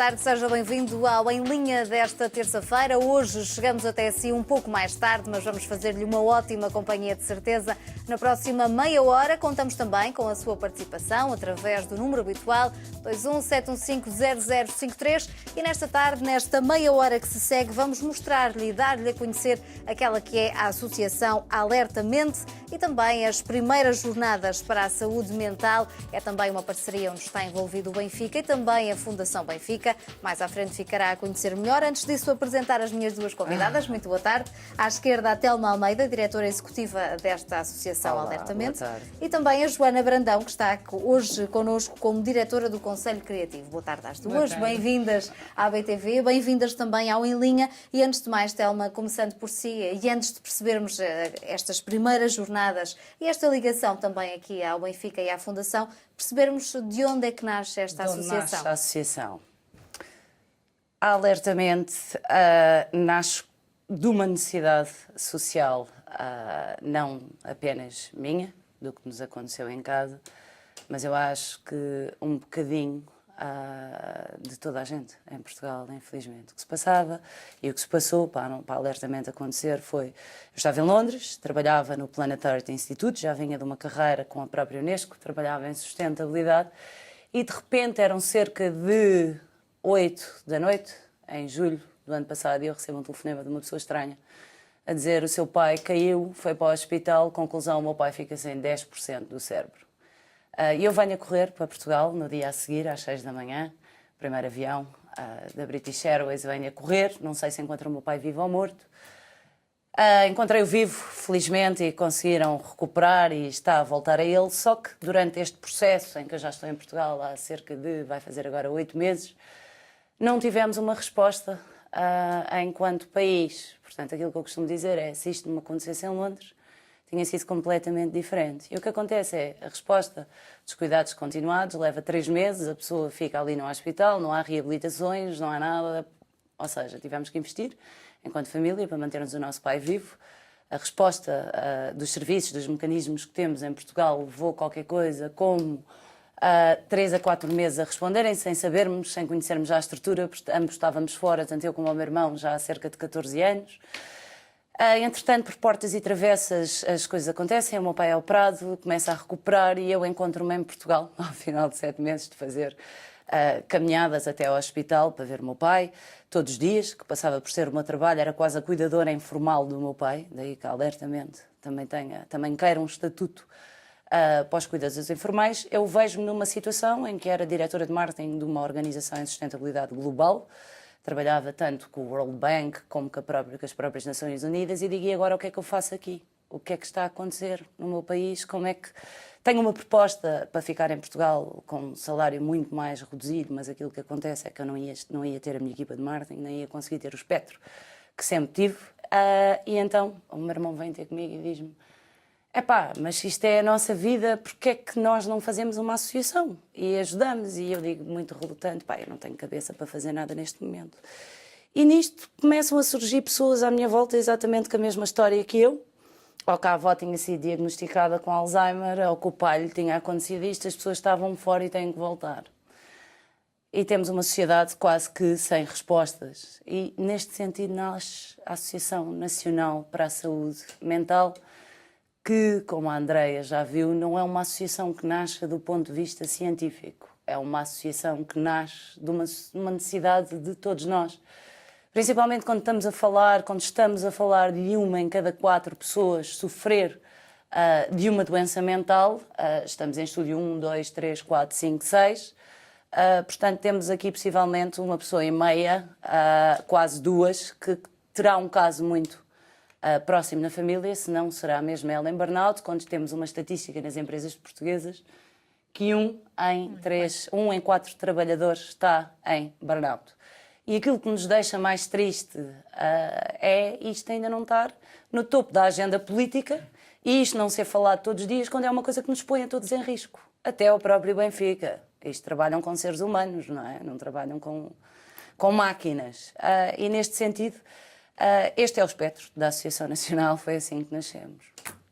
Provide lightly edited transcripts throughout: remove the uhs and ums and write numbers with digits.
tarde, seja bem-vindo ao Em Linha desta terça-feira. Hoje chegamos até si um pouco mais tarde, mas vamos fazer-lhe uma ótima companhia de certeza. Na próxima meia hora contamos também com a sua participação através do número habitual 217150053 e nesta tarde, nesta meia hora que se segue, vamos mostrar-lhe e dar-lhe a conhecer aquela que é a Associação Alertamente e também as primeiras jornadas para a saúde mental. É também uma parceria onde está envolvido o Benfica e também a Fundação Benfica. Mais à frente ficará a conhecer melhor. Antes disso, apresentar as minhas duas convidadas. Muito boa tarde. À esquerda, a Telma Almeida, diretora executiva desta Associação Alertamente. Boa tarde. E também a Joana Brandão, que está hoje connosco como diretora do Conselho Criativo. Boa tarde às duas. Bem-vindas à BTV, bem-vindas também ao Em Linha. E antes de mais, Telma, começando por si, e antes de percebermos estas primeiras jornadas e esta ligação também aqui ao Benfica e à Fundação, percebermos de onde é que nasce esta associação. Nasce a associação. Alertamente nasce de uma necessidade social, não apenas minha, do que nos aconteceu em casa, mas eu acho que um bocadinho de toda a gente em Portugal, infelizmente. O que se passava e o que se passou para alertamente acontecer foi... Eu estava em Londres, trabalhava no Planet Earth Institute, já vinha de uma carreira com a própria Unesco, trabalhava em sustentabilidade e de repente eram cerca de 8 da noite, em julho do ano passado, e eu recebo um telefonema de uma pessoa estranha a dizer: o seu pai caiu, foi para o hospital, conclusão, o meu pai fica sem 10% do cérebro. E eu venho a correr para Portugal no dia a seguir, às 6 da manhã, primeiro avião da British Airways, venho a correr, não sei se encontro o meu pai vivo ou morto. Encontrei-o vivo, felizmente, e conseguiram recuperar e está a voltar a ele, só que durante este processo, em que eu já estou em Portugal há cerca de, vai fazer agora 8 meses, não tivemos uma resposta enquanto país. Portanto, aquilo que eu costumo dizer é, se isto me acontecesse em Londres, tinha sido completamente diferente. E o que acontece é, a resposta dos cuidados continuados leva 3 meses, a pessoa fica ali no hospital, não há reabilitações, não há nada, ou seja, tivemos que investir, enquanto família, para mantermos o nosso pai vivo. A resposta dos serviços, dos mecanismos que temos em Portugal levou qualquer coisa como 3 a 4 meses a responderem, sem sabermos, sem conhecermos já a estrutura, porque ambos estávamos fora, tanto eu como o meu irmão, já há cerca de 14 anos. Entretanto, por portas e travessas, as coisas acontecem. O meu pai é operado, começa a recuperar e eu encontro-me em Portugal, ao final de 7 meses de fazer caminhadas até ao hospital para ver o meu pai, todos os dias, que passava por ser o meu trabalho, era quase a cuidadora informal do meu pai, daí que alertamente também queira um estatuto para os cuidados informais. Eu vejo-me numa situação em que era diretora de marketing de uma organização em sustentabilidade global, trabalhava tanto com o World Bank como com as próprias Nações Unidas e digo, e agora o que é que eu faço aqui? O que é que está a acontecer no meu país? Como é que... Tenho uma proposta para ficar em Portugal com um salário muito mais reduzido, mas aquilo que acontece é que eu não ia ter a minha equipa de marketing, nem ia conseguir ter o espectro que sempre tive. E então o meu irmão vem ter comigo e diz-me: epá, mas isto é a nossa vida, porque é que nós não fazemos uma associação e ajudamos? E eu digo, muito relutante, pá, eu não tenho cabeça para fazer nada neste momento. E nisto começam a surgir pessoas à minha volta exatamente com a mesma história que eu, ou que a avó tinha sido diagnosticada com Alzheimer, ou que o pai lhe tinha acontecido isto, as pessoas estavam fora e têm que voltar. E temos uma sociedade quase que sem respostas. E neste sentido nasce a Associação Nacional para a Saúde Mental, que, como a Andreia já viu, não é uma associação que nasce do ponto de vista científico. É uma associação que nasce de uma necessidade de todos nós. Principalmente quando estamos a falar de uma em cada 4 pessoas sofrer de uma doença mental. Estamos em estúdio 1, 2, 3, 4, 5, 6. Portanto, temos aqui possivelmente uma pessoa e meia, quase 2, que terá um caso muito próximo na família, se não será mesmo ela em burnout, quando temos uma estatística nas empresas portuguesas que 1 em 4 trabalhadores está em burnout. E aquilo que nos deixa mais triste é isto ainda não estar no topo da agenda política e isto não ser falado todos os dias, quando é uma coisa que nos põe a todos em risco. Até o próprio Benfica. Isto trabalham com seres humanos, não é? Não trabalham com máquinas. E neste sentido, este é o espectro da Associação Nacional, foi assim que nascemos.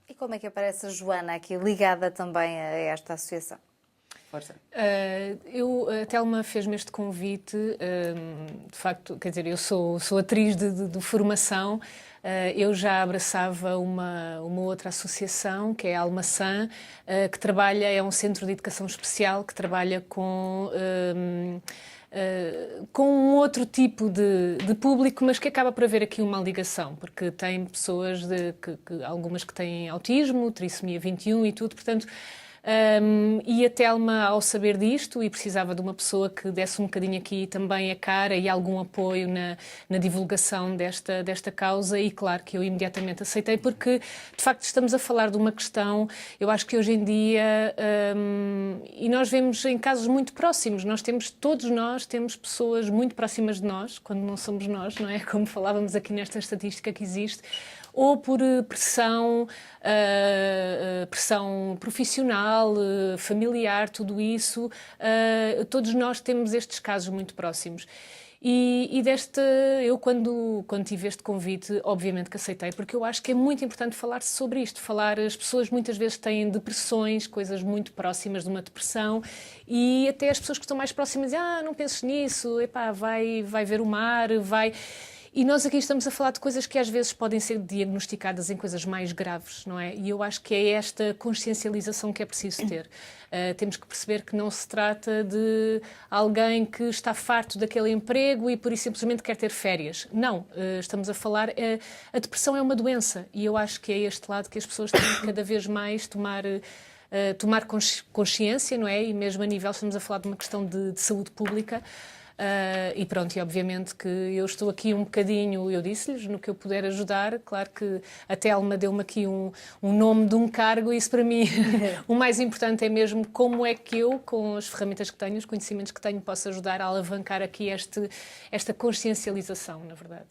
E como é que aparece a Joana aqui ligada também a esta associação? Força. A Telma fez-me este convite, de facto, quer dizer, eu sou atriz de formação, eu já abraçava uma outra associação, que é a Almaçã, que trabalha, é um centro de educação especial, que trabalha com um outro tipo de público, mas que acaba por haver aqui uma ligação, porque tem pessoas, algumas que têm autismo, trissomia 21 e tudo, portanto... e a Telma, ao saber disto, e precisava de uma pessoa que desse um bocadinho aqui também a cara e algum apoio na divulgação desta causa, e claro que eu imediatamente aceitei, porque de facto estamos a falar de uma questão, eu acho que hoje em dia, e nós vemos em casos muito próximos, todos nós temos pessoas muito próximas de nós, quando não somos nós, não é? Como falávamos aqui nesta estatística que existe, ou por pressão profissional, familiar, tudo isso. Todos nós temos estes casos muito próximos. Eu quando tive este convite, obviamente que aceitei, porque eu acho que é muito importante falar sobre isto. As pessoas muitas vezes têm depressões, coisas muito próximas de uma depressão, e até as pessoas que estão mais próximas dizem, não penses nisso, epá, vai ver o mar, vai... E nós aqui estamos a falar de coisas que às vezes podem ser diagnosticadas em coisas mais graves, não é? E eu acho que é esta consciencialização que é preciso ter. Temos que perceber que não se trata de alguém que está farto daquele emprego e por isso simplesmente quer ter férias. Não, estamos a falar... a depressão é uma doença, e eu acho que é este lado que as pessoas têm que cada vez mais tomar consciência, não é? E mesmo a nível, estamos a falar de uma questão de saúde pública. E pronto, e obviamente que eu estou aqui um bocadinho, eu disse-lhes, no que eu puder ajudar. Claro que a Telma deu-me aqui um nome de um cargo, e isso para mim o mais importante é mesmo como é que eu, com as ferramentas que tenho, os conhecimentos que tenho, posso ajudar a alavancar aqui esta consciencialização, na verdade.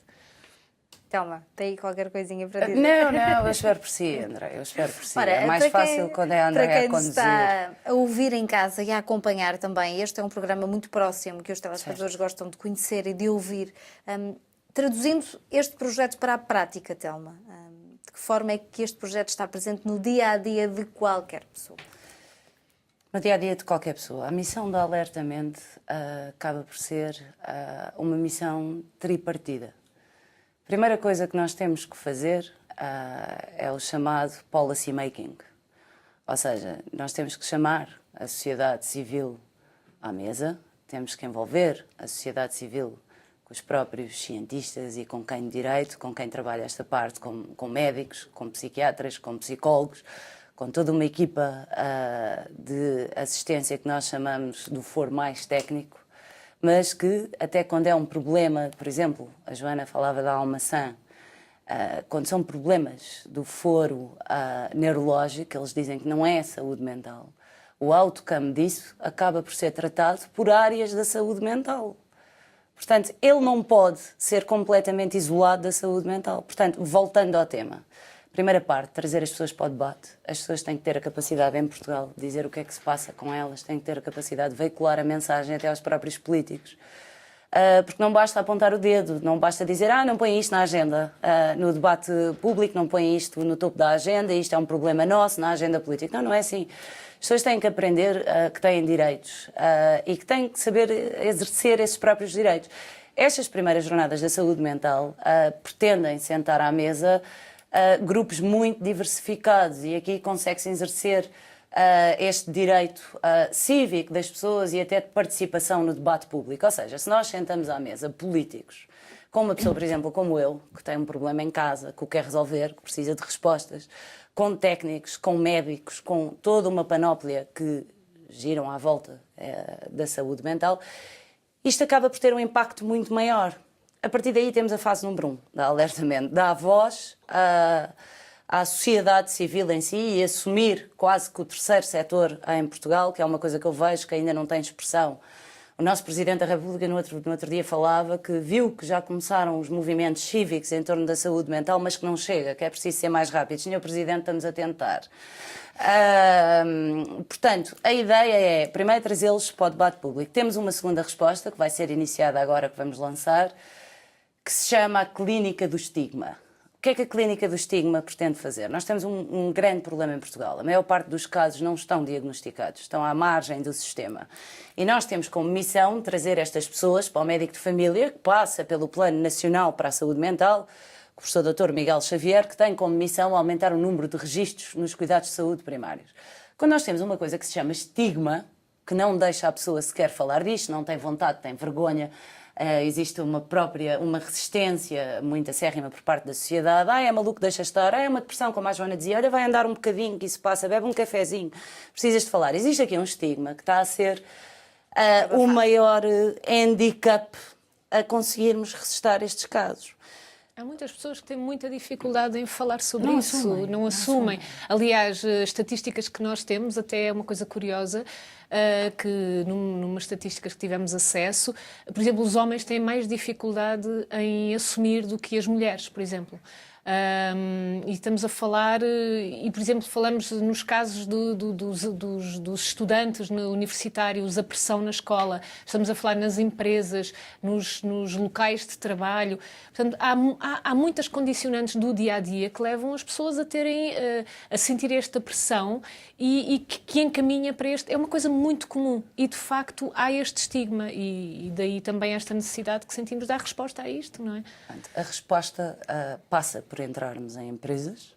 Telma, tem aí qualquer coisinha para dizer? Não, eu espero por si, André, eu espero por si. Ora, é mais fácil quando é a André a conduzir. Para quem está a ouvir em casa e a acompanhar também, este é um programa muito próximo, que os telespectadores gostam de conhecer e de ouvir. Traduzindo este projeto para a prática, Telma, de que forma é que este projeto está presente no dia-a-dia de qualquer pessoa? No dia-a-dia de qualquer pessoa. A missão da Alertamente acaba por ser uma missão tripartida. A primeira coisa que nós temos que fazer é o chamado policy making. Ou seja, nós temos que chamar a sociedade civil à mesa, temos que envolver a sociedade civil com os próprios cientistas e com quem de direito, com quem trabalha esta parte, com médicos, com psiquiatras, com psicólogos, com toda uma equipa de assistência que nós chamamos do foro mais técnico, mas que até quando é um problema, por exemplo, a Joana falava da Almaçã, quando são problemas do foro neurológico, eles dizem que não é saúde mental, o outcome disso acaba por ser tratado por áreas da saúde mental. Portanto, ele não pode ser completamente isolado da saúde mental. Portanto, voltando ao tema, primeira parte, trazer as pessoas para o debate. As pessoas têm que ter a capacidade em Portugal de dizer o que é que se passa com elas, têm que ter a capacidade de veicular a mensagem até aos próprios políticos. Porque não basta apontar o dedo, não basta dizer não põe isto na agenda, no debate público, não põe isto no topo da agenda, isto é um problema nosso na agenda política. Não é assim. As pessoas têm que aprender que têm direitos e que têm que saber exercer esses próprios direitos. Estas primeiras jornadas da saúde mental pretendem sentar à mesa grupos muito diversificados, e aqui consegue-se exercer este direito cívico das pessoas e até de participação no debate público. Ou seja, se nós sentamos à mesa políticos com uma pessoa, por exemplo, como eu, que tem um problema em casa, que o quer resolver, que precisa de respostas, com técnicos, com médicos, com toda uma panóplia que giram à volta da saúde mental, isto acaba por ter um impacto muito maior. A partir daí temos a fase número 1 da Alertamente, dar voz à sociedade civil em si e assumir quase que o terceiro setor em Portugal, que é uma coisa que eu vejo que ainda não tem expressão. O nosso Presidente da República no outro dia falava que viu que já começaram os movimentos cívicos em torno da saúde mental, mas que não chega, que é preciso ser mais rápido. Senhor Presidente, estamos a tentar. Portanto, a ideia é, primeiro, trazê-los para o debate público. Temos uma segunda resposta, que vai ser iniciada agora, que vamos lançar, que se chama a Clínica do Estigma. O que é que a Clínica do Estigma pretende fazer? Nós temos um grande problema em Portugal. A maior parte dos casos não estão diagnosticados, estão à margem do sistema. E nós temos como missão trazer estas pessoas para o médico de família, que passa pelo Plano Nacional para a Saúde Mental, o professor Dr. Miguel Xavier, que tem como missão aumentar o número de registros nos cuidados de saúde primários. Quando nós temos uma coisa que se chama estigma, que não deixa a pessoa sequer falar disto, não tem vontade, tem vergonha, existe uma resistência muito acérrima por parte da sociedade. É maluco, deixa estar. É uma depressão, como a Joana dizia. Olha, vai andar um bocadinho, que isso passa, bebe um cafezinho. Precisas de falar. Existe aqui um estigma que está a ser o maior handicap a conseguirmos resistir estes casos. Há muitas pessoas que têm muita dificuldade em falar sobre isso, não assumem. Aliás, estatísticas que nós temos, até é uma coisa curiosa, que numas estatísticas que tivemos acesso, por exemplo, os homens têm mais dificuldade em assumir do que as mulheres, por exemplo. E estamos a falar, e por exemplo, falamos nos casos dos estudantes universitários, a pressão na escola, estamos a falar nas empresas, nos locais de trabalho. Portanto, há muitas condicionantes do dia-a-dia que levam as pessoas a terem, a sentir esta pressão e que encaminha para este. É uma coisa muito comum e, de facto, há este estigma e daí também esta necessidade que sentimos de dar resposta a isto, não é? A resposta passa por entrarmos em empresas,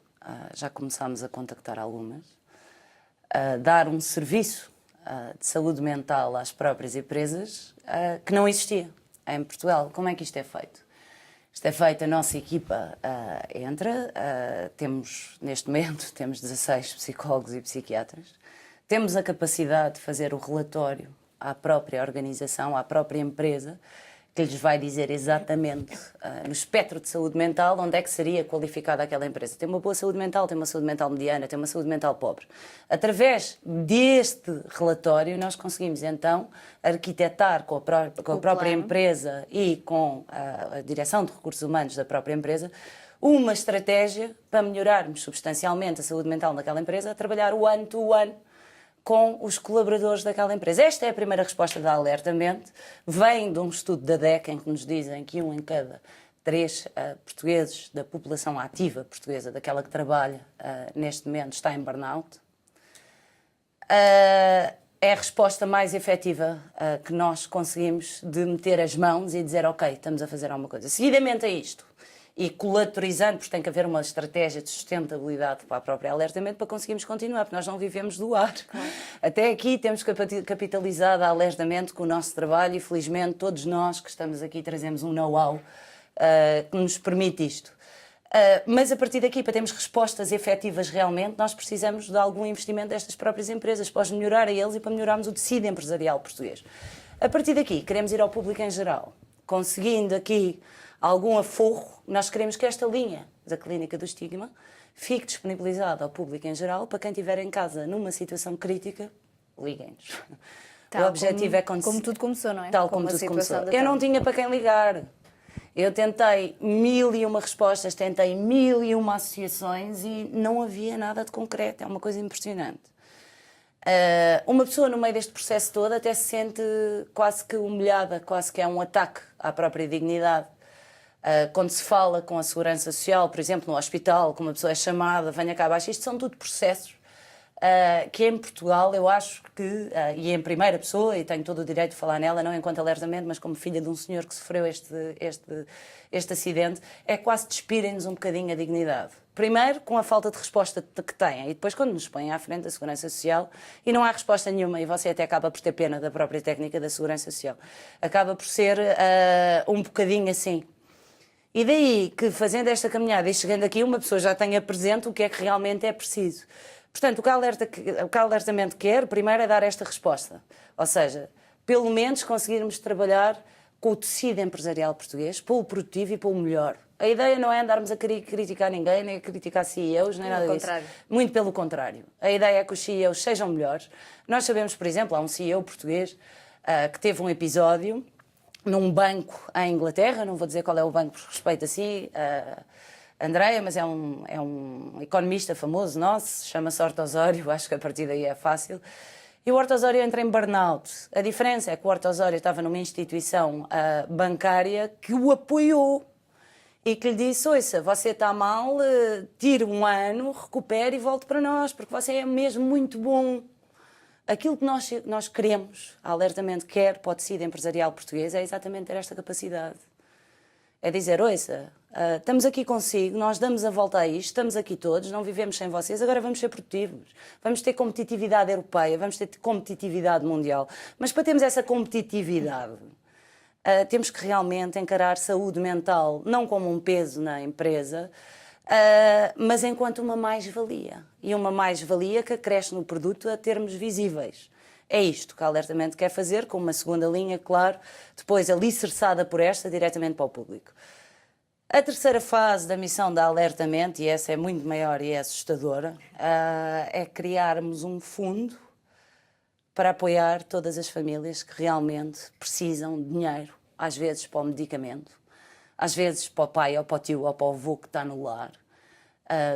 já começámos a contactar algumas, dar um serviço de saúde mental às próprias empresas que não existia em Portugal. Como é que isto é feito? Isto é feito, a nossa equipa entra, neste momento temos 16 psicólogos e psiquiatras, temos a capacidade de fazer o relatório à própria organização, à própria empresa, que lhes vai dizer exatamente, no espectro de saúde mental, onde é que seria qualificada aquela empresa. Tem uma boa saúde mental, tem uma saúde mental mediana, tem uma saúde mental pobre. Através deste relatório, nós conseguimos, então, arquitetar com a própria empresa e com a direção de recursos humanos da própria empresa uma estratégia para melhorarmos substancialmente a saúde mental daquela empresa, a trabalhar o one-to-one com os colaboradores daquela empresa. Esta é a primeira resposta da Alertamente. Vem de um estudo da DEC em que nos dizem que 1 em cada 3 portugueses da população ativa portuguesa, daquela que trabalha neste momento, está em burnout. É a resposta mais efetiva que nós conseguimos de meter as mãos e dizer ok, estamos a fazer alguma coisa. Seguidamente a isto, e colateralizando, porque tem que haver uma estratégia de sustentabilidade para a própria Alertamente para conseguirmos continuar, porque nós não vivemos do ar. Claro. Até aqui temos capitalizado a Alertamente com o nosso trabalho e, felizmente, todos nós que estamos aqui trazemos um know-how que nos permite isto. Mas a partir daqui, para termos respostas efetivas realmente, nós precisamos de algum investimento destas próprias empresas para os melhorar a eles e para melhorarmos o tecido empresarial português. A partir daqui, queremos ir ao público em geral, conseguindo aqui algum aforro. Nós queremos que esta linha da Clínica do Estigma fique disponibilizada ao público em geral, para quem estiver em casa numa situação crítica, liguem-nos. O objetivo é como tudo começou, não é? Tal como tudo começou. Eu não tinha para quem ligar. Eu tentei 1001 respostas, tentei 1001 associações e não havia nada de concreto. É uma coisa impressionante. Uma pessoa no meio deste processo todo até se sente quase que humilhada, quase que é um ataque à própria dignidade. Quando se fala com a Segurança Social, por exemplo, no hospital, como uma pessoa é chamada, venha cá abaixo, isto são tudo processos que em Portugal eu acho que, e em primeira pessoa, e tenho todo o direito de falar nela, não enquanto Alertamente, mas como filha de um senhor que sofreu este acidente, é quase despirem-nos um bocadinho a dignidade. Primeiro, com a falta de resposta que têm, e depois quando nos põem à frente da Segurança Social e não há resposta nenhuma, e você até acaba por ter pena da própria técnica da Segurança Social. Acaba por ser um bocadinho assim. E daí que, fazendo esta caminhada e chegando aqui, uma pessoa já tenha presente o que é que realmente é preciso. Portanto, o que a Alertamente quer, primeiro, é dar esta resposta. Ou seja, pelo menos conseguirmos trabalhar com o tecido empresarial português, pelo produtivo e pelo melhor. A ideia não é andarmos a criticar ninguém, nem a criticar CEOs, nem nada disso. Muito pelo contrário. A ideia é que os CEOs sejam melhores. Nós sabemos, por exemplo, há um CEO português que teve um episódio num banco em Inglaterra, não vou dizer qual é o banco por respeito a si, Andreia, mas é um economista famoso nosso, chama-se Horta Osório, acho que a partir daí é fácil. E o Horta Osório entra em burnout. A diferença é que o Horta Osório estava numa instituição bancária que o apoiou. e que lhe disse, ouça, você está mal, tire um ano, recupere e volte para nós, porque você é mesmo muito bom. Aquilo que nós queremos, a Alertamente quer para o tecido empresarial português, é exatamente ter esta capacidade. É dizer, ouça, estamos aqui consigo, nós damos a volta a isto, estamos aqui todos, não vivemos sem vocês, agora vamos ser produtivos. Vamos ter competitividade europeia, vamos ter competitividade mundial. Mas para termos essa competitividade, temos que realmente encarar saúde mental, não como um peso na empresa, mas enquanto uma mais-valia. E uma mais-valia que cresce no produto a termos visíveis. É isto que a Alertamente quer fazer, com uma segunda linha, claro, depois alicerçada por esta, diretamente para o público. A terceira fase da missão da Alertamente, e essa é muito maior e é assustadora, é criarmos um fundo para apoiar todas as famílias que realmente precisam de dinheiro, às vezes para o medicamento, às vezes para o pai ou para o tio ou para o avô que está no lar.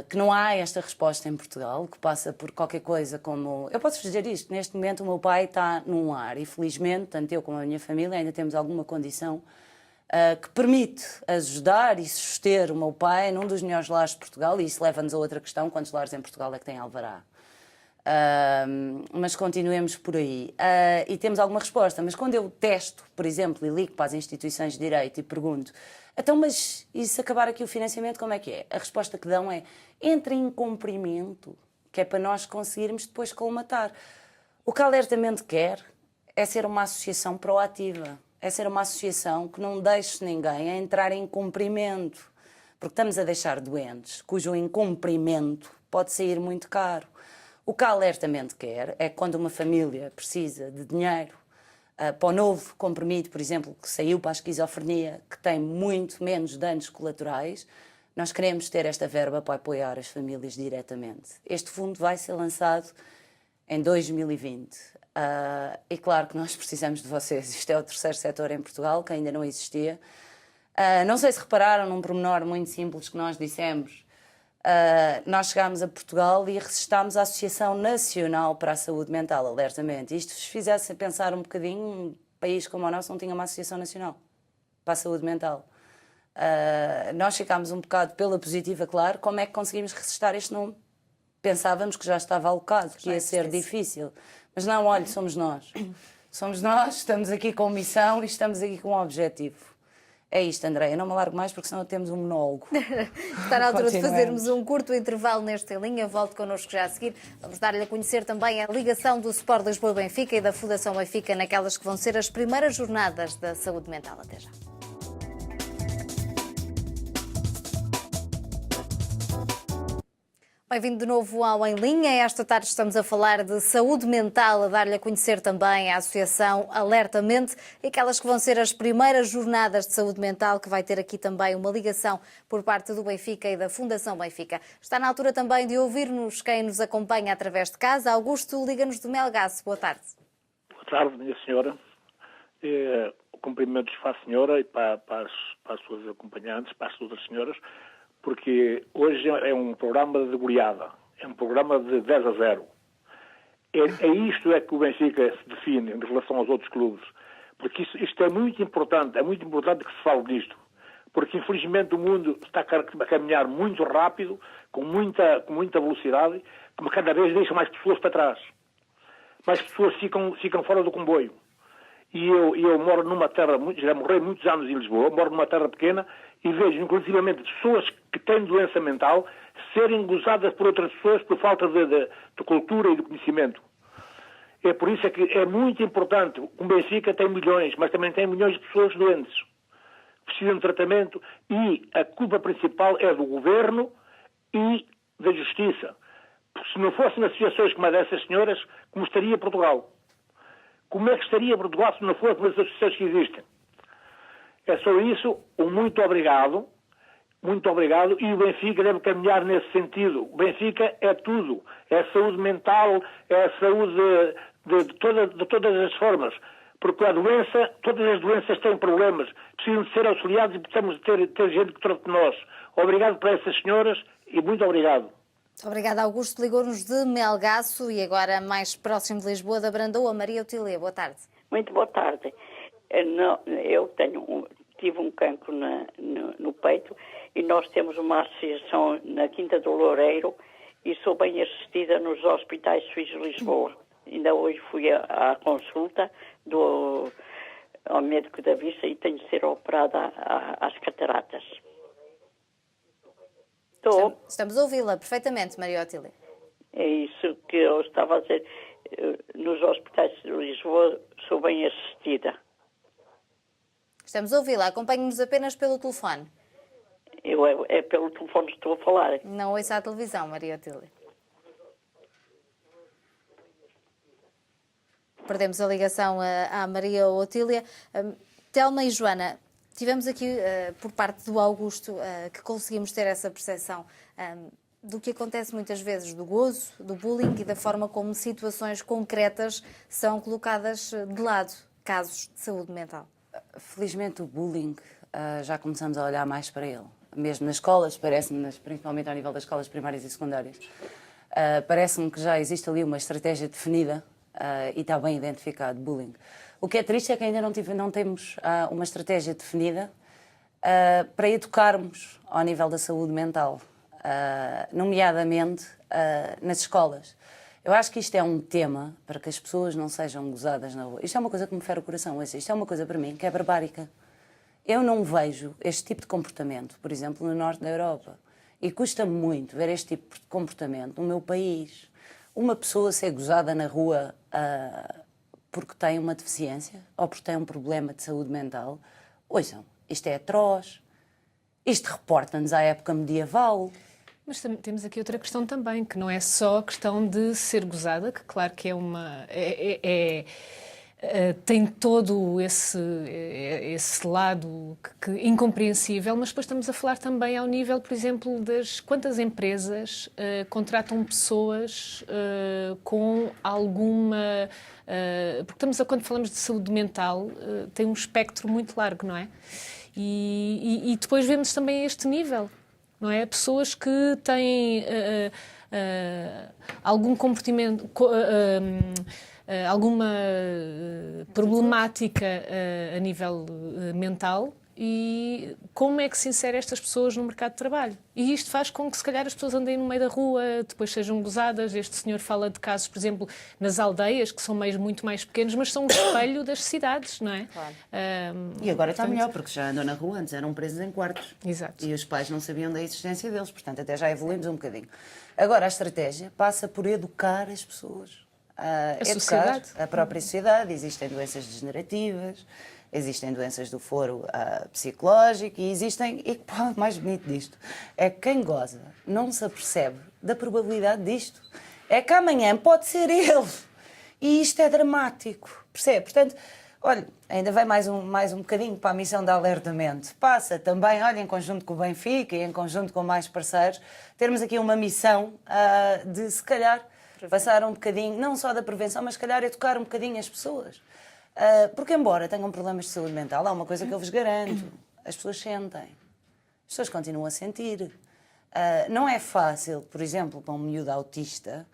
Que não há esta resposta em Portugal, que passa por qualquer coisa como... Eu posso-vos dizer isto, neste momento o meu pai está num lar e felizmente, tanto eu como a minha família, ainda temos alguma condição que permite ajudar e suster o meu pai num dos melhores lares de Portugal, e isso leva-nos a outra questão, quantos lares em Portugal é que têm alvará? Mas continuemos por aí. E temos alguma resposta, mas quando eu testo, por exemplo, e ligo para as instituições de direito e pergunto, então, mas e se acabar aqui o financiamento, como é que é? A resposta que dão é, entre em cumprimento, que é para nós conseguirmos depois colmatar. O que a Alertamente quer é ser uma associação proativa, é ser uma associação que não deixe ninguém a entrar em cumprimento, porque estamos a deixar doentes, cujo incumprimento pode sair muito caro. O que a Alertamente quer é que quando uma família precisa de dinheiro para o novo comprimido, por exemplo, que saiu para a esquizofrenia, que tem muito menos danos colaterais, nós queremos ter esta verba para apoiar as famílias diretamente. Este fundo vai ser lançado em 2020. E claro que nós precisamos de vocês. Isto é o terceiro setor em Portugal, que ainda não existia. Não sei se repararam num pormenor muito simples que nós dissemos. Nós chegámos a Portugal e registámos a Associação Nacional para a Saúde Mental, Alertamente. Isto vos fizesse pensar um bocadinho, um país como o nosso não tinha uma Associação Nacional para a Saúde Mental. Nós ficámos um bocado pela positiva, claro, como é que conseguimos registar este nome? Pensávamos que já estava alocado, que ia ser difícil. Mas não, olha, somos nós. Somos nós, estamos aqui com missão e estamos aqui com um objetivo. É isto, Andréia, não me alargo mais porque senão temos um monólogo. Está na altura de fazermos um curto intervalo nesta linha. Volte connosco já a seguir. Vamos dar-lhe a conhecer também a ligação do Sport Lisboa-Benfica e da Fundação Benfica naquelas que vão ser as primeiras jornadas da saúde mental. Até já. Bem-vindo de novo ao Em Linha. Esta tarde estamos a falar de saúde mental, a dar-lhe a conhecer também a Associação Alertamente e aquelas que vão ser as primeiras jornadas de saúde mental, que vai ter aqui também uma ligação por parte do Benfica e da Fundação Benfica. Está na altura também de ouvir-nos quem nos acompanha através de casa. Augusto, liga-nos de Melgaço. Boa tarde. Boa tarde, minha senhora. Cumprimentos para a senhora e para as suas acompanhantes, para as outras senhoras, porque hoje é um programa de goleada, é um programa de 10-0. É isto é que o Benfica se define em relação aos outros clubes, porque isto é muito importante que se fale disto, porque infelizmente o mundo está a caminhar muito rápido, com muita velocidade, como cada vez deixa mais pessoas para trás. Mais pessoas ficam fora do comboio. E eu moro numa terra, já morei muitos anos em Lisboa, moro numa terra pequena e vejo inclusivamente pessoas que têm doença mental serem gozadas por outras pessoas por falta de cultura e de conhecimento. É por isso que é muito importante. O Benfica tem milhões, mas também tem milhões de pessoas doentes. Precisam de tratamento e a culpa principal é do governo e da justiça. Porque se não fossem associações como a dessas senhoras, como estaria Portugal? Como é que estaria Portugal se não fossem as associações que existem? É só isso. Muito obrigado. Muito obrigado. E o Benfica deve caminhar nesse sentido. O Benfica é tudo. É a saúde mental, é a saúde de todas as formas. Porque a doença, todas as doenças têm problemas. Precisam de ser auxiliados e precisamos de ter gente que trate de nós. Obrigado para essas senhoras e muito obrigado. Obrigada, Augusto. Ligou-nos de Melgaço e agora mais próximo de Lisboa, da Brandoa, Maria Otília. Boa tarde. Muito boa tarde. Eu tive um cancro no peito e nós temos uma associação na Quinta do Loureiro e sou bem assistida nos hospitais suíços de Lisboa. Ainda hoje fui à consulta ao médico da vista e tenho de ser operada às cataratas. Estamos a ouvi-la perfeitamente, Maria Otília. É isso que eu estava a dizer. Nos hospitais de Lisboa sou bem assistida. Estamos a ouvi-la. Acompanhe-nos apenas pelo telefone. É pelo telefone que estou a falar. Não ouça a televisão, Maria Otília. Perdemos a ligação à Maria Otília. Telma e Joana, tivemos aqui, por parte do Augusto, que conseguimos ter essa percepção do que acontece muitas vezes, do gozo, do bullying e da forma como situações concretas são colocadas de lado, casos de saúde mental. Felizmente o bullying já começamos a olhar mais para ele. Mesmo nas escolas, parece-me, principalmente ao nível das escolas primárias e secundárias, parece-me que já existe ali uma estratégia definida e está bem identificado, bullying. O que é triste é que ainda não temos uma estratégia definida para educarmos ao nível da saúde mental, nomeadamente nas escolas. Eu acho que isto é um tema para que as pessoas não sejam gozadas na rua. Isto é uma coisa que me fere o coração. Isto é uma coisa para mim que é barbárica. Eu não vejo este tipo de comportamento, por exemplo, no norte da Europa. E custa-me muito ver este tipo de comportamento no meu país. Uma pessoa ser gozada na rua porque tem uma deficiência ou porque tem um problema de saúde mental. Ouçam, isto é atroz. Isto reporta-nos à época medieval. Mas temos aqui outra questão também, que não é só a questão de ser gozada, que claro que é uma... tem todo esse lado incompreensível, mas depois estamos a falar também ao nível, por exemplo, das quantas empresas contratam pessoas com alguma... porque quando falamos de saúde mental, tem um espectro muito largo, não é? E depois vemos também este nível. Não é? Pessoas que têm algum comportamento, alguma problemática a nível mental e como é que se insere estas pessoas no mercado de trabalho. E isto faz com que, se calhar, as pessoas andem no meio da rua, depois sejam gozadas. Este senhor fala de casos, por exemplo, nas aldeias, que são meios muito mais pequenos, mas são um espelho das cidades, não é? Claro. E agora está melhor, porque já andam na rua, antes eram presos em quartos. Exato. E os pais não sabiam da existência deles, portanto, até já evoluímos um bocadinho. Agora, a estratégia passa por educar as pessoas. Sociedade. A própria sociedade. Existem doenças degenerativas, existem doenças do foro psicológico e existem... E o mais bonito disto é que quem goza não se apercebe da probabilidade disto. É que amanhã pode ser ele. E isto é dramático. Percebe? Portanto, olha, ainda vai mais um bocadinho para a missão de alertamento. Passa também, olha, em conjunto com o Benfica e em conjunto com mais parceiros, termos aqui uma missão de, se calhar, passar um bocadinho, não só da prevenção, mas, se calhar, educar um bocadinho as pessoas. Porque, embora tenham problemas de saúde mental, há uma coisa que eu vos garanto. As pessoas sentem. As pessoas continuam a sentir. Não é fácil, por exemplo, para um miúdo autista,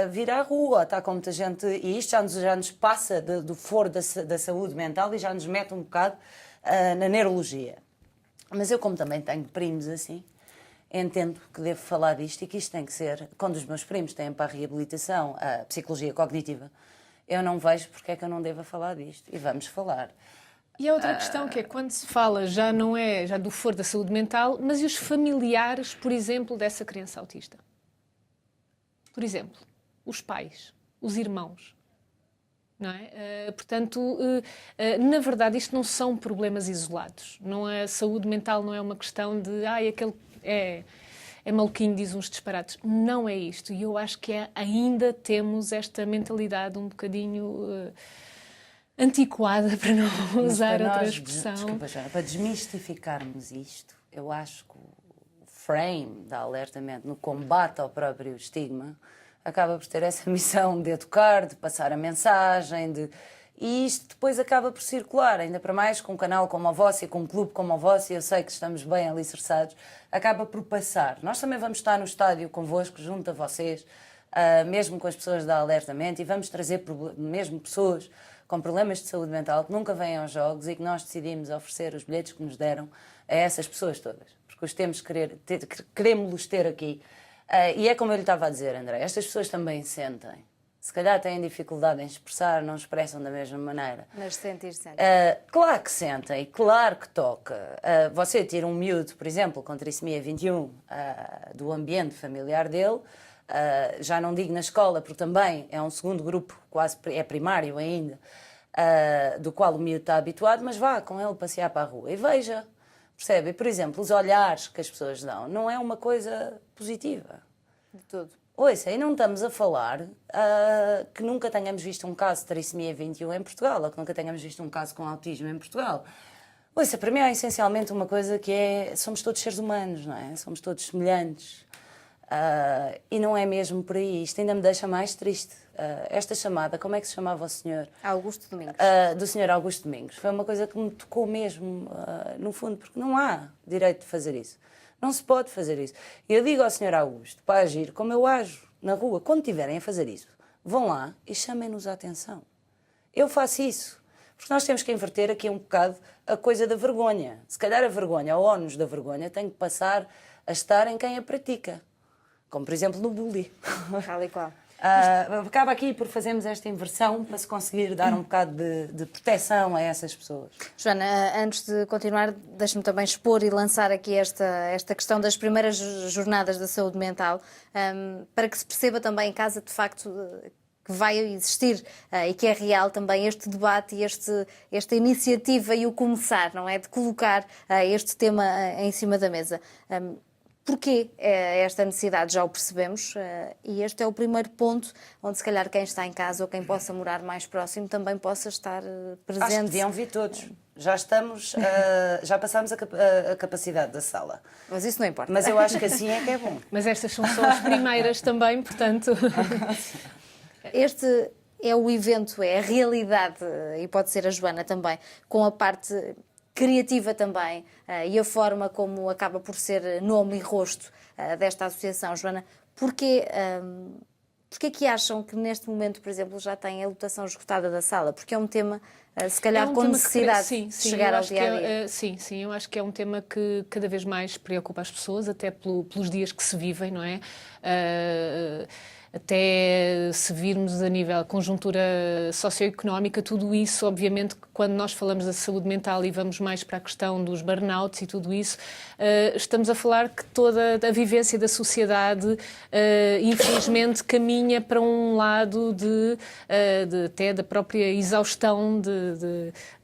vir à rua, está com muita gente, e isto já nos passa do foro da saúde mental e já nos mete um bocado na neurologia. Mas eu, como também tenho primos assim, entendo que devo falar disto e que isto tem que ser, quando os meus primos têm para a reabilitação a psicologia cognitiva, eu não vejo porque é que eu não devo falar disto. E vamos falar. E a outra questão que é, quando se fala, já não é já do foro da saúde mental, mas e os familiares, por exemplo, dessa criança autista? Por exemplo, os pais, os irmãos. Não é? Portanto, na verdade, isto não são problemas isolados. Não é, a saúde mental não é uma questão de aquele é maluquinho, diz uns disparates. Não é isto. E eu acho que ainda temos esta mentalidade um bocadinho antiquada, para não usar outra expressão. Desculpa, Joana, para desmistificarmos isto, eu acho que o frame da alertamento no combate ao próprio estigma acaba por ter essa missão de educar, de passar a mensagem, e isto depois acaba por circular, ainda para mais com um canal como o vosso e com um clube como o vosso, e eu sei que estamos bem alicerçados, acaba por passar. Nós também vamos estar no estádio convosco, junto a vocês, mesmo com as pessoas da alertamento, e vamos trazer mesmo pessoas com problemas de saúde mental que nunca vêm aos jogos e que nós decidimos oferecer os bilhetes que nos deram a essas pessoas todas. Porque os queremos ter aqui. E é como eu lhe estava a dizer, André, estas pessoas também sentem. Se calhar têm dificuldade em expressar, não expressam da mesma maneira. Mas sentir, sentem. Claro que sentem, claro que toca. Você tira um miúdo, por exemplo, com trissomia 21, do ambiente familiar dele, já não digo na escola, porque também é um segundo grupo, quase é primário ainda, do qual o miúdo está habituado, mas vá com ele passear para a rua e veja, percebe? Por exemplo, os olhares que as pessoas dão não é uma coisa positiva. De tudo. Ouça, e não estamos a falar que nunca tenhamos visto um caso de trissomia 21 em Portugal, ou que nunca tenhamos visto um caso com autismo em Portugal. Ouça, para mim é essencialmente uma coisa que é, somos todos seres humanos, não é? Somos todos semelhantes. E não é mesmo por aí. Isto ainda me deixa mais triste. Esta chamada, como é que se chamava o senhor? Augusto Domingos. Do senhor Augusto Domingos. Foi uma coisa que me tocou mesmo, no fundo, porque não há direito de fazer isso. Não se pode fazer isso. E eu digo ao Sr. Augusto para agir como eu ajo na rua. Quando estiverem a fazer isso, vão lá e chamem-nos a atenção. Eu faço isso. Porque nós temos que inverter aqui um bocado a coisa da vergonha. Se calhar a vergonha, o ónus da vergonha, tem que passar a estar em quem a pratica. Como, por exemplo, no bullying. Tal e qual. Acaba aqui por fazermos esta inversão para se conseguir dar um bocado de proteção a essas pessoas. Joana, antes de continuar, deixe-me também expor e lançar aqui esta questão das primeiras jornadas da saúde mental, para que se perceba também em casa, de facto, que vai existir e que é real também este debate e esta iniciativa e o começar, não é? De colocar este tema em cima da mesa. Porquê esta necessidade? Já o percebemos e este é o primeiro ponto onde se calhar quem está em casa ou quem possa morar mais próximo também possa estar presente. Acho que deviam vir todos. Já estamos, já passámos a capacidade da sala. Mas isso não importa. Mas eu acho que assim é que é bom. Mas estas são só as primeiras também, portanto... Este é o evento, é a realidade, e pode ser a Joana também, com a parte criativa também e a forma como acaba por ser nome e rosto desta associação. Joana, porquê que acham que neste momento, por exemplo, já tem a lotação esgotada da sala? Porque é um tema, se calhar, com necessidade de chegar ao dia-a-dia. Sim, eu acho que é um tema que cada vez mais preocupa as pessoas, até pelos dias que se vivem, não é? Até se virmos a nível conjuntura socioeconómica, tudo isso, obviamente, quando nós falamos da saúde mental e vamos mais para a questão dos burnouts e tudo isso, estamos a falar que toda a vivência da sociedade, infelizmente, caminha para um lado até da própria exaustão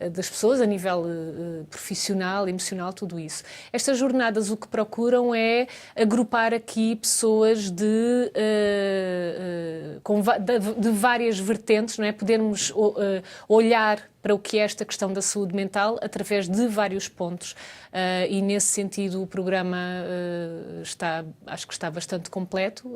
das pessoas, a nível profissional, emocional, tudo isso. Estas jornadas o que procuram é agrupar aqui pessoas de várias vertentes, não é? Podermos olhar para o que é esta questão da saúde mental através de vários pontos. E nesse sentido o programa acho que está bastante completo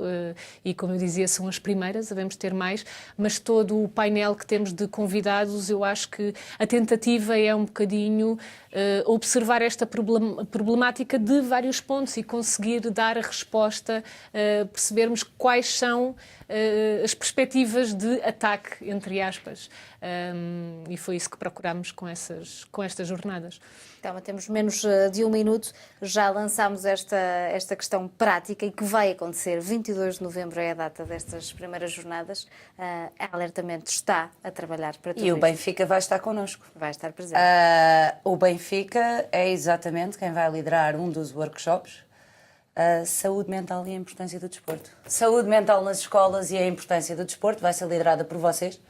e, como eu dizia, são as primeiras, devemos ter mais, mas todo o painel que temos de convidados, eu acho que a tentativa é um bocadinho observar esta problemática de vários pontos e conseguir dar a resposta, percebermos quais são as perspectivas de ataque, entre aspas. E foi isso que procurámos com estas jornadas. Então, temos menos de um minuto, já lançámos esta questão prática e que vai acontecer. 22 de novembro é a data destas primeiras jornadas. Alertamento está a trabalhar para tudo E o isto. Benfica vai estar connosco. Vai estar presente. O Benfica é exatamente quem vai liderar um dos workshops, saúde mental e a importância do desporto. Saúde mental nas escolas e a importância do desporto vai ser liderada por vocês.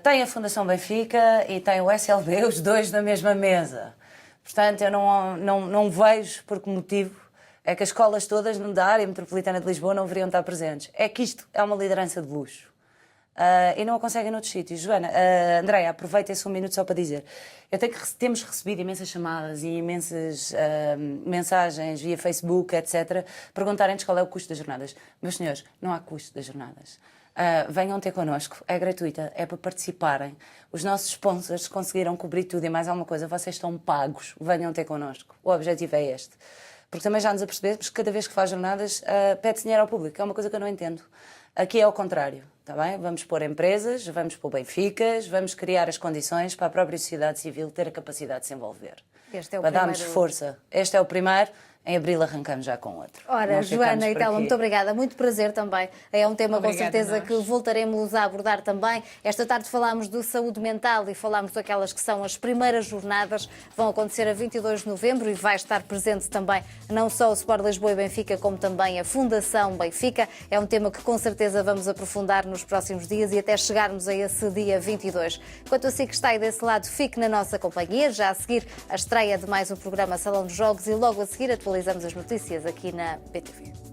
Tem a Fundação Benfica e tem o SLB, os dois na mesma mesa. Portanto, eu não vejo por que motivo é que as escolas todas da área metropolitana de Lisboa não deveriam estar presentes. É que isto é uma liderança de luxo. E não a conseguem noutros sítios. Joana, Andréia, aproveita esse um minuto só para dizer. Temos recebido imensas chamadas e imensas mensagens via Facebook, etc., perguntarem-nos qual é o custo das jornadas. Meus senhores, não há custo das jornadas. Venham ter connosco, é gratuita, é para participarem. Os nossos sponsors conseguiram cobrir tudo e mais alguma coisa, vocês estão pagos, venham ter connosco. O objetivo é este. Porque também já nos apercebemos que cada vez que faz jornadas pede-se dinheiro ao público, é uma coisa que eu não entendo. Aqui é ao contrário. Está bem? Vamos pôr empresas, vamos pôr Benficas, vamos criar as condições para a própria sociedade civil ter a capacidade de se envolver. Este é o para primeiro... darmos força. Este é o primeiro. Em abril arrancamos já com outro. Ora, Joana e Telma, muito obrigada. Muito prazer também. É um tema com certeza que voltaremos a abordar também. Esta tarde falámos do saúde mental e falámos daquelas que são as primeiras jornadas. Vão acontecer a 22 de novembro e vai estar presente também não só o Sport Lisboa e Benfica, como também a Fundação Benfica. É um tema que com certeza vamos aprofundar nos próximos dias e até chegarmos a esse dia 22. Quanto a si que está aí desse lado, fique na nossa companhia. Já a seguir a estreia de mais um programa Salão de Jogos e logo a seguir atualizamos as notícias aqui na BTV.